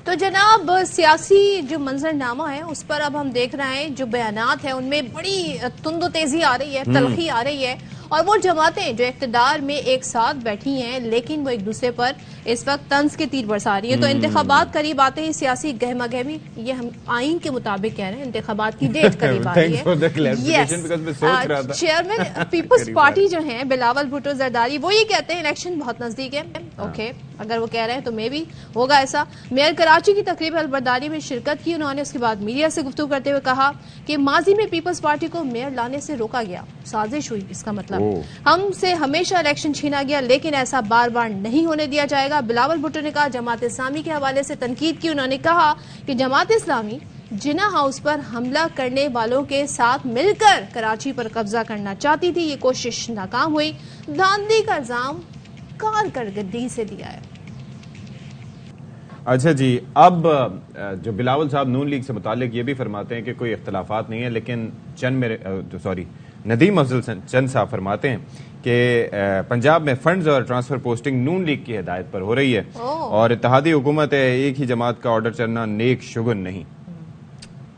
تو جناب سیاسی جو منظرنامہ ہے اس پر اب ہم دیکھ رہے ہیں جو بیانات ہیں ان میں بڑی تند و تیزی آ رہی ہے، تلخی آ رہی ہے، اور وہ جماعتیں جو اقتدار میں ایک ساتھ بیٹھی ہیں لیکن وہ ایک دوسرے پر اس وقت طنز کے تیر برسا رہی ہے۔ تو انتخابات قریب آتے ہی سیاسی گہما گہمی، یہ ہم آئین کے مطابق کہہ رہے ہیں، انتخابات کی ڈیٹ قریب آ رہی ہے۔ چیئرمین پیپلز پارٹی جو ہیں بلاول بھٹو زرداری وہ یہ کہتے ہیں الیکشن بہت نزدیک ہے۔ اوکے، اگر وہ کہہ رہے ہیں تو میں بھی ہوگا ایسا۔ میئر کراچی کی تقریب البرداری میں شرکت کی انہوں نے، اس کے بعد میڈیا سے گفتگو کرتے ہوئے کہا کہ ماضی میں پیپلز پارٹی کو میئر لانے سے روکا گیا، سازش ہوئی، اس کا مطلب ہم سے ہمیشہ الیکشن چھینا گیا لیکن ایسا بار بار نہیں ہونے دیا جائے گا۔ بلاول بھٹو نے کہا جماعت اسلامی کے حوالے سے تنقید کی، انہوں نے کہا کہ جماعت اسلامی جنا ہاؤس پر حملہ کرنے والوں کے ساتھ مل کر کراچی پر قبضہ کرنا چاہتی تھی، یہ کوشش ناکام ہوئی، دھاندلی کا الزام کارکردگی سے دیا ہے۔ اچھا جی، اب جو بلاول صاحب نون لیگ سے متعلق یہ بھی فرماتے ہیں کہ کوئی اختلافات نہیں ہے، لیکن ندیم افضل چند صاحب فرماتے ہیں کہ پنجاب میں فنڈز اور ٹرانسفر پوسٹنگ نون لیگ کی ہدایت پر ہو رہی ہے اور اتحادی حکومت ہے، ایک ہی جماعت کا آرڈر چلنا نیک شگن نہیں۔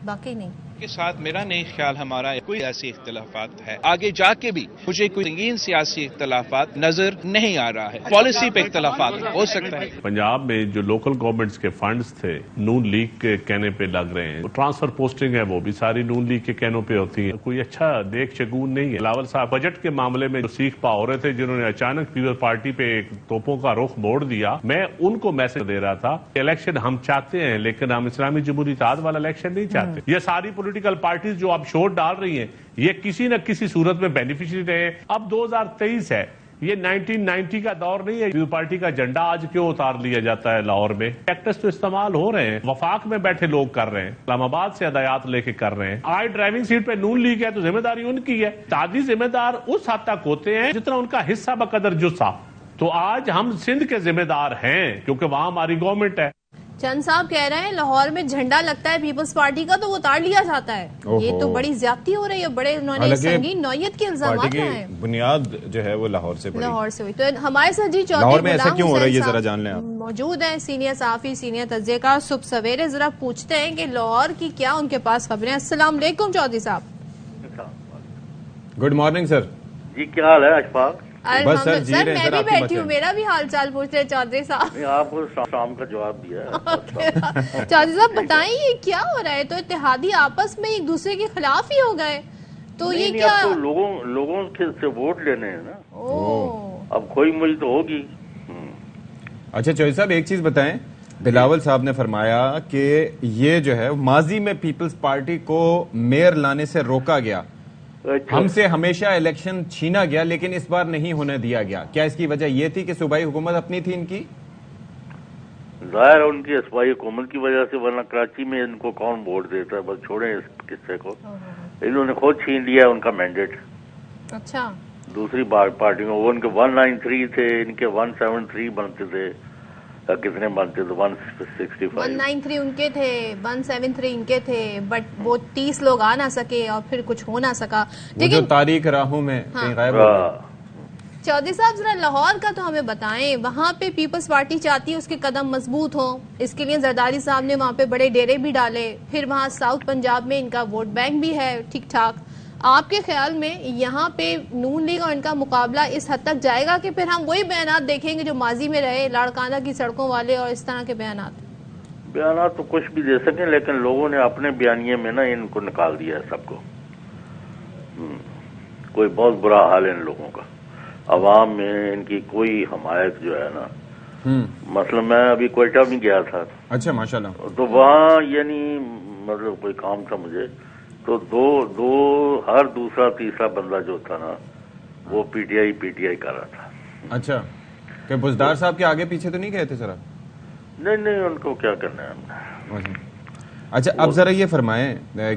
باقی نہیں کے ساتھ میرا نہیں خیال ہمارا کوئی ایسی اختلافات ہے، آگے جا کے بھی مجھے کوئی سنگین سیاسی اختلافات نظر نہیں آ رہا ہے، پالیسی پہ اختلافات ہو سکتا ہے۔ پنجاب میں جو لوکل گورنمنٹس کے فنڈز تھے نون لیگ کے کہنے پہ لگ رہے ہیں، ٹرانسفر پوسٹنگ ہے وہ بھی ساری نون لیگ کے کہنوں پہ ہوتی ہیں، کوئی اچھا دیکھ شگون نہیں ہے۔ بلاول صاحب بجٹ کے معاملے میں جو سیخ پا ہو رہے تھے، جنہوں نے اچانک پیپلز پارٹی پہ ایک توپوں کا رخ موڑ دیا، میں ان کو میسج دے رہا تھا کہ الیکشن ہم چاہتے ہیں لیکن ہم اسلامی جمہوری اتحاد والا الیکشن نہیں چاہتے۔ یہ ساری پولیٹیکل پارٹیز جو اب شور ڈال رہی ہیں یہ کسی نہ کسی صورت میں بینیفیشری رہے۔ اب 2023 ہے، یہ 1990 کا دور نہیں ہے۔ پیپلز پارٹی کا جھنڈا آج کیوں اتار لیا جاتا ہے لاہور میں؟ ایکٹس تو استعمال ہو رہے ہیں، وفاق میں بیٹھے لوگ کر رہے ہیں، اسلام آباد سے ہدایات لے کے کر رہے ہیں۔ آج ڈرائیونگ سیٹ پہ نون لیگ ہے تو ذمہ داری ان کی ہے۔ اتحادی ذمہ دار اس حد تک ہوتے ہیں جتنا ان کا حصہ بقدر جسا۔ تو آج ہم سندھ کے ذمہ دار ہیں کیونکہ وہاں ہماری گورنمنٹ ہے۔ چند صاحب کہہ رہے ہیں لاہور میں جھنڈا لگتا ہے پیپلز پارٹی کا تو وہ اتار لیا جاتا ہے، یہ تو بڑی زیادتی ہو رہی ہے، بڑے انہوں نے سنگین نوعیت کے الزامات لگائے ہیں۔ بنیاد جو ہے وہ لاہور سے ہوئی۔ تو ہمارے ساتھ جی لاہور میں ایسا کیوں ہو رہا ہے یہ ذرا جان لیں آپ۔ موجود ہیں سینئر صحافی، سینئر تجزیہ کار، صبح سویرے ذرا پوچھتے ہیں کہ لاہور کی کیا ان کے پاس خبریں۔ السلام علیکم چودھری صاحب۔ Good morning sir. جی کیا حال ہے اشفاق؟ بس سر جی رہے ہیں میں بھی بیٹھی ہوں، میرا بھی حال چال پوچھ رہے چودھری صاحب۔ آپ کو شام کا جواب دیا ہے۔ چودھری صاحب بتائیں یہ کیا ہو رہا ہے؟ تو اتحادی آپس میں ایک دوسرے کے خلاف ہی ہو گئے تو یہ کیا؟ اب تو لوگوں سے ووٹ لینے ہیں نا، اب کوئی مجھ تو ہوگی۔ اچھا چودھری صاحب ایک چیز بتائیں، بلاول صاحب نے فرمایا کہ یہ جو ہے ماضی میں پیپلز پارٹی کو میئر لانے سے روکا گیا، ہم سے ہمیشہ الیکشن چھینا گیا لیکن اس بار نہیں ہونے دیا گیا، کیا اس کی وجہ یہ تھی کہ صوبائی حکومت اپنی تھی ان کی؟ ظاہر ہے ان کی صوبائی حکومت کی وجہ سے، ورنہ کراچی میں ان کو کون ووٹ دیتا ہے؟ بس چھوڑیں اس قصے کو، انہوں نے خود چھین لیا ان کا مینڈیٹ۔ اچھا، دوسری پارٹی میں وہ ان کے 193 تھے، ان کے 173 بنتے تھے، کتنے بنتے تھے؟ 165۔ 193 ان کے تھے، 173 ان کے تھے، بٹ وہ 30 لوگ آ نہ سکے اور پھر کچھ ہو نہ سکا، جو تاریخ راہوں میں کہیں غائب ہو گئے۔ چودھری صاحب ذرا لاہور کا تو ہمیں بتائیں، وہاں پہ پیپلز پارٹی چاہتی ہے اس کے قدم مضبوط ہوں، اس کے لیے زرداری صاحب نے وہاں پہ بڑے ڈیرے بھی ڈالے، پھر وہاں ساؤتھ پنجاب میں ان کا ووٹ بینک بھی ہے ٹھیک ٹھاک، آپ کے خیال میں یہاں پہ نون لیگ اور ان کا مقابلہ اس حد تک جائے گا کہ پھر ہم وہی بیانات دیکھیں گے جو ماضی میں رہے، لاڑکانہ کی سڑکوں والے اور اس طرح کے بیانات تو کچھ بھی دے سکیں لیکن لوگوں نے اپنے بیانیے میں نا ان کو نکال دیا ہے سب کو۔ کوئی بہت برا حال ہے ان لوگوں کا، عوام میں ان کی کوئی حمایت جو ہے نا، مثلا میں ابھی کوئٹہ میں گیا تھا۔ اچھا ماشاءاللہ۔ تو وہاں یعنی مطلب کوئی کام تھا مجھے، تو دو ہر دوسرا تیسرا بندہ جو تھا نا وہ پی ٹی آئی کر رہا تھا۔ اچھا، کہ بزدار صاحب کے آگے پیچھے تو نہیں گئے تھے سر آپ؟ نہیں ان کو کیا کرنا ہے ہم نے۔ اچھا اب ذرا یہ فرمائیں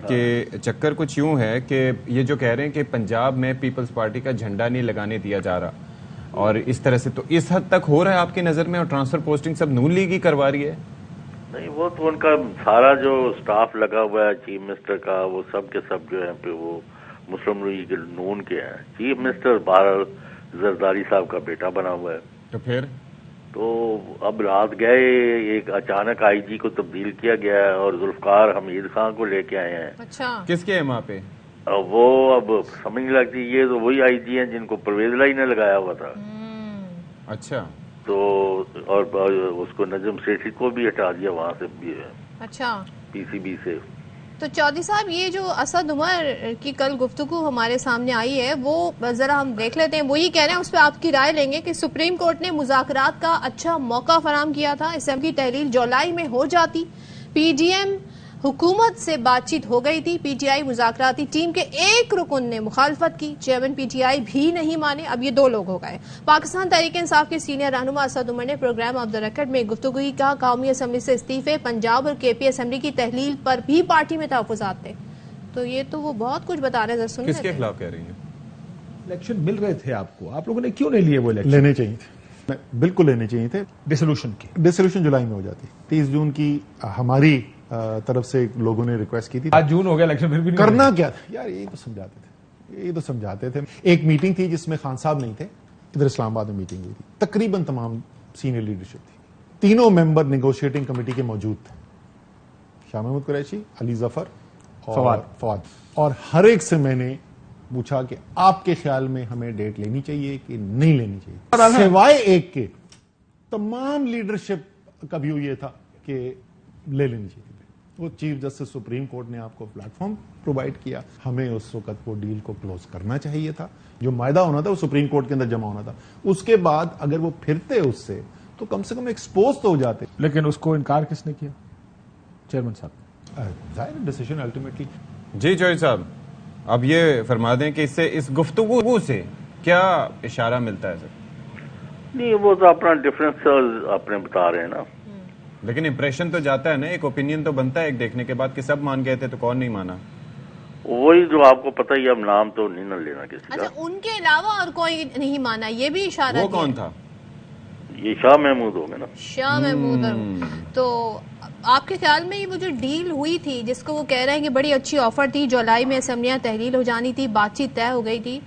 کہ چکر کچھ یوں ہے کہ یہ جو کہہ رہے ہیں کہ پنجاب میں پیپلز پارٹی کا جھنڈا نہیں لگانے دیا جا رہا اور اس طرح سے، تو اس حد تک ہو رہا ہے آپ کی نظر میں اور ٹرانسفر پوسٹنگ سب نون لیگ ہی کروا رہی ہے؟ نہیں، وہ تو ان کا سارا جو سٹاف لگا ہوا ہے چیف منسٹر کا، وہ سب کے سب جو ہیں پہ وہ مسلم لیگ نون کے ہیں۔ چیف منسٹر بہرحال زرداری صاحب کا بیٹا بنا ہوا ہے۔ تو پھر تو اب رات گئے، ایک اچانک آئی جی کو تبدیل کیا گیا ہے اور ذوالفقار حمید خان کو لے کے آئے ہیں۔ اچھا، کس کے ہیں وہاں پہ؟ وہ اب سمجھ نہیں لگتی، یہ تو وہی آئی جی ہیں جن کو پرویز لائی نے لگایا ہوا تھا۔ اچھا، تو اور اس کو نجم سیٹھی کو بھی ہٹا دیا وہاں سے بھی، اچھا۔ پی سی بی سے۔ تو چودھری صاحب یہ جو اسد عمر کی کل گفتگو ہمارے سامنے آئی ہے وہ ذرا ہم دیکھ لیتے ہیں، وہ یہ کہہ رہے ہیں، اس پہ آپ کی رائے لیں گے کہ سپریم کورٹ نے مذاکرات کا اچھا موقع فراہم کیا تھا، اسمبلی تحلیل جولائی میں ہو جاتی، پی ڈی ایم حکومت سے بات چیت ہو گئی تھی، پی ٹی آئی مذاکراتی ٹیم کے ایک رکن نے مخالفت کی، چیئرمین پی ٹی آئی بھی نہیں مانے، اب یہ 2 لوگ ہو گئے۔ پاکستان تحریک انصاف کے سینئر رہنما اسد عمر نے پروگرام آف دا ریکارڈ میں گفتگو کی، کہا قومی اسمبلی سے استعفے، پنجاب اور کے پی اسمبلی کی تحلیل پر بھی پارٹی میں تحفظات تھے۔ تو یہ تو وہ بہت کچھ بتا رہے ہیں، کس کے خلاف کہہ رہی ہیں؟ الیکشن مل رہے تھے آپ کو، آپ لوگوں نے کیوں نہیں لیے وہ الیکشن؟ لینے چاہیے تھے، بالکل لینے چاہیے تھے۔ ڈیسولوشن کی ڈسولوشن جولائی میں ہو جاتی، 30 جون کی ہماری طرف سے لوگوں نے ریکویسٹ کی تھی۔ 8 جون ہو گیا، الیکشن پھر بھی نہیں کرنا کیا تھا یار، یہی تو سمجھاتے تھے۔ ایک میٹنگ تھی جس میں خان صاحب نہیں تھے، ادھر اسلام آباد میں میٹنگ ہوئی تھی، تقریباً تمام سینئر لیڈرشپ تھی، تینوں ممبر نیگوشیٹنگ کمیٹی کے موجود تھے، شاہ محمود قریشی، علی ظفر اور فواد، اور ہر ایک سے میں نے پوچھا کہ آپ کے خیال میں ہمیں ڈیٹ لینی چاہیے کہ نہیں لینی چاہیے، سوائے ایک کے تمام لیڈرشپ کا ویو یہ تھا کہ لے لینی چاہیے۔ وہ چیف جسٹس سپریم کورٹ نے آپ کو پلیٹ فارم پرووائڈ کیا، ہمیں اس وقت وہ ڈیل کو کلوز کرنا چاہیے تھا، جو معاہدہ ہونا تھا وہ سپریم کورٹ کے اندر جمع ہونا تھا، اس کے بعد اگر وہ پھرتے اس سے تو کم سے کم ایکسپوز تو ہو جاتے۔ لیکن اس کو انکار کس نے کیا؟ چیئرمین صاحب۔ ظاہر ڈیسیژن الٹیمیٹلی۔ جی چوہدری صاحب، اب یہ فرما دیں کہ اس گفتگو سے کیا اشارہ ملتا ہے سر؟ نہیں، وہ تو اپنا ڈفرینس اپنے بتا رہے ہیں نا، لیکن امپریشن تو جاتا ہے نا، ایک اوپینین تو بنتا ہے ایک دیکھنے کے بعد کہ سب مان گئے تھے تو کون نہیں مانا۔ وہی جو آپ کو پتہ ہی، اب نام تو نہیں نہ لینا کسی کا۔ اچھا، ان کے علاوہ اور کوئی نہیں مانا، یہ بھی اشارہ وہ کون تھا؟ یہ شاہ محمود ہو گئے نا، شاہ محمود۔ تو آپ کے خیال میں یہ وہ جو ڈیل ہوئی تھی جس کو وہ کہہ رہے ہیں کہ بڑی اچھی آفر تھی، جولائی میں اسمبلیاں تحلیل ہو جانی تھی، بات چیت طے ہو گئی تھی،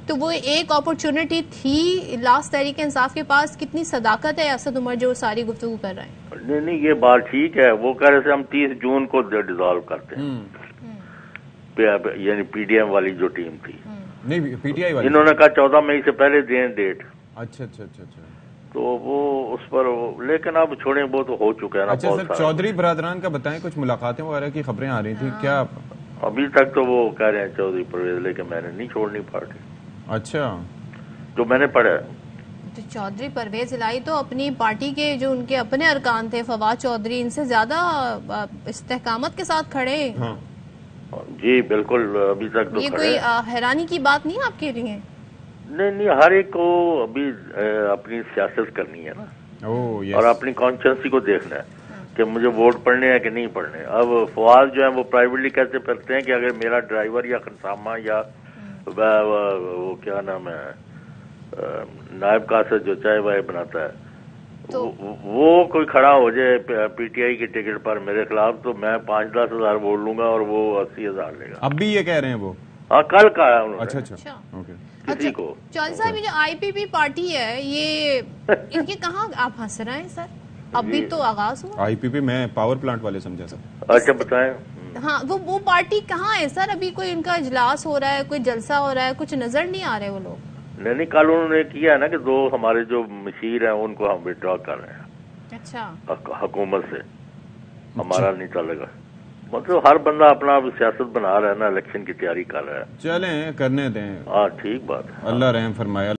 تو وہ ایک اپرچونٹی تھی لاسٹ تحریک انصاف کے پاس، کتنی صداقت ہے اسد عمر جو ساری گفتگو کر رہے ہیں؟ نہیں یہ بات ٹھیک ہے، وہ کہہ رہے تھے ہم 30 جون کو ڈیزالو کرتے ہیں، یعنی پی ڈی ایم والی جو ٹیم تھی، نہیں پی ٹی آئی والی، انہوں نے کہا 14 مئی سے پہلے دیں ڈیٹ۔ اچھا اچھا اچھا اچھا، تو وہ اس پر، لیکن اب چھوڑیں، وہ تو ہو چکا ہے نا۔ اچھا سر، چودھری برادران کا بتائیں، کچھ ملاقاتیں وغیرہ کی خبریں آ رہی تھی کیا؟ ابھی تک تو وہ کہہ رہے ہیں چودھری پرویز، لیکن میں نے نہیں چھوڑنی پارٹی، اچھا، جو میں نے پڑھا ہے۔ تو چودھری پرویز الہی تو اپنی پارٹی کے جو ان کے اپنے ارکان تھے، فواد چودھری، ان سے زیادہ استحکامت کے ساتھ کھڑے۔ جی بالکل، ابھی تک تو یہ کھڑے کوئی ہیں۔ حیرانی کی بات نہیں آپ کے لیے؟ نہیں، ہر ایک کو ابھی اپنی سیاست کرنی ہے نا، اور اپنی کانشنسی کو دیکھنا ہے کہ مجھے ووٹ پڑھنے ہیں کہ نہیں پڑھنے۔ اب فواد جو ہے وہ پرائیویٹلی کہتے پھرتے ہیں کہ اگر میرا ڈرائیور یا خنسامہ یا وہ کیا نام ہے نائب کاسد جو چائے وائے بناتا ہے، وہ کوئی کھڑا ہو جائے پی ٹی آئی کی ٹکٹ پر میرے خلاف، تو میں 5-10 ہزار ووٹ لوں گا اور وہ 80 ہزار لے گا۔ اب بھی یہ کہہ رہے ہیں وہ؟ ہاں، کل کہا ہے انہوں نے۔ اچھا اوکے۔ کسی کو چودھری صاحب، یہ جو آئی پی پی پارٹی ہے، یہ ان کے کہاں آپ ہنس رہے ہیں سر؟ ابھی تو آغاز ہوا۔ آئی پی پی میں پاور پلانٹ والے سمجھا سر۔ اچھا بتائیں۔ ہاں، وہ پارٹی کہاں ہے سر؟ ابھی کوئی ان کا اجلاس ہو رہا ہے، کوئی جلسہ ہو رہا ہے، کچھ نظر نہیں آ رہے وہ لوگ۔ نہیں، کل انہوں نے کیا ہے نا کہ 2 ہمارے جو مشیر ہیں ان کو ہم وڈرا کر رہے ہیں اچھا، حکومت سے، ہمارا نہیں چلے گا۔ مطلب ہر بندہ اپنا سیاست بنا رہا ہے نا، الیکشن کی تیاری کر رہا ہے۔ چلیں کرنے دیں، ہاں ٹھیک بات ہے۔ اللہ رحم فرمائے۔